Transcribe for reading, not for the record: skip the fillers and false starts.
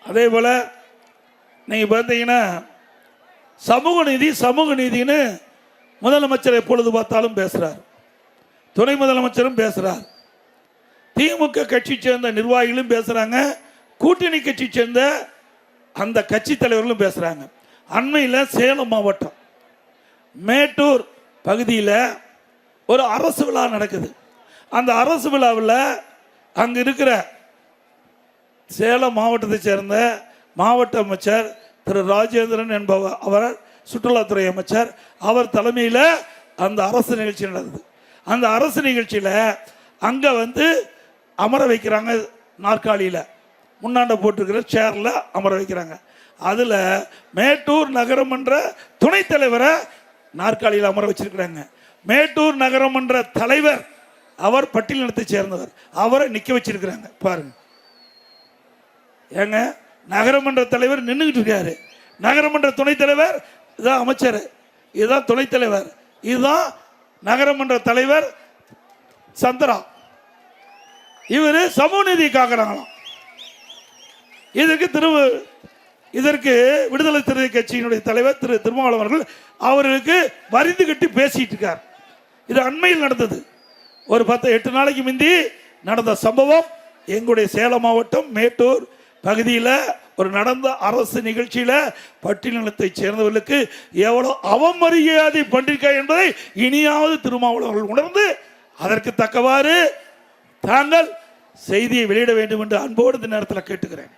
அதே போல் நீங்கள் பார்த்தீங்கன்னா சமூக நீதின்னு முதலமைச்சர் எப்பொழுது பார்த்தாலும் பேசுகிறார், துணை முதலமைச்சரும் பேசுகிறார், திமுக கட்சி சேர்ந்த நிர்வாகிகளும் பேசுகிறாங்க, கூட்டணி கட்சி சேர்ந்த அந்த கட்சி தலைவர்களும் பேசுகிறாங்க. அண்மையில் சேலம் மாவட்டம் மேட்டூர் பகுதியில் ஒரு அரசு விழா நடக்குது. அந்த அரசு விழாவில் அங்கே இருக்கிற சேலம் மாவட்டத்தை சேர்ந்த மாவட்ட அமைச்சர் திரு ராஜேந்திரன் என்பவர், அவர் சுற்றுலாத்துறை அமைச்சர், அவர் தலைமையில் அந்த அரசு நிகழ்ச்சி நடக்குது. அந்த அரசு நிகழ்ச்சியில் அங்கே அமர வைக்கிறாங்க, நாற்காலியில் முன்னாண்ட போட்டிருக்கிற சேரில் அமர வைக்கிறாங்க. அதில் மேட்டூர் நகரமன்ற துணைத் தலைவரை நாற்காலியில் அமர வச்சிருக்கிறாங்க. மேட்டூர் நகரமன்ற தலைவர் அவர் பட்டியலினத்தை சேர்ந்தவர், அவரை நிற்க வச்சிருக்கிறாங்க. பாருங்க ஏங்க, நகரமன்ற தலைவர் நின்றுகிட்டு இருக்காரு, நகரமன்ற துணைத் தலைவர் இதுதான் அமைச்சர், இதுதான் துணைத் தலைவர், இதுதான் நகரமன்ற தலைவர் சந்திரா, இவர் சமூக நீதி காக்கிறாங்களாம். இதற்கு விடுதலை சிறுத்தை கட்சியினுடைய தலைவர் திரு திருமாவளவன் அவர்கள் அவர்களுக்கு வரிந்து கட்டி பேசிட்டு இருக்கார். இது அண்மையில் நடந்தது, ஒரு 8 நாளைக்கு முந்தி நடந்த சம்பவம். எங்களுடைய சேலம் மாவட்டம் மேட்டூர் பகுதியில் ஒரு நடந்த அரசு நிகழ்ச்சியில் பட்டியலினத்தை சேர்ந்தவர்களுக்கு எவ்வளவு அவமரியாதை பண்ணிருக்கா என்பதை இனியாவது திருமாவளவர்கள் உணர்ந்து அதற்கு தக்கவாறு தாங்கள் செய்தியை வெளியிட வேண்டும் என்று அன்போடு இந்த நேரத்தில் கேட்டுக்கிறேன்.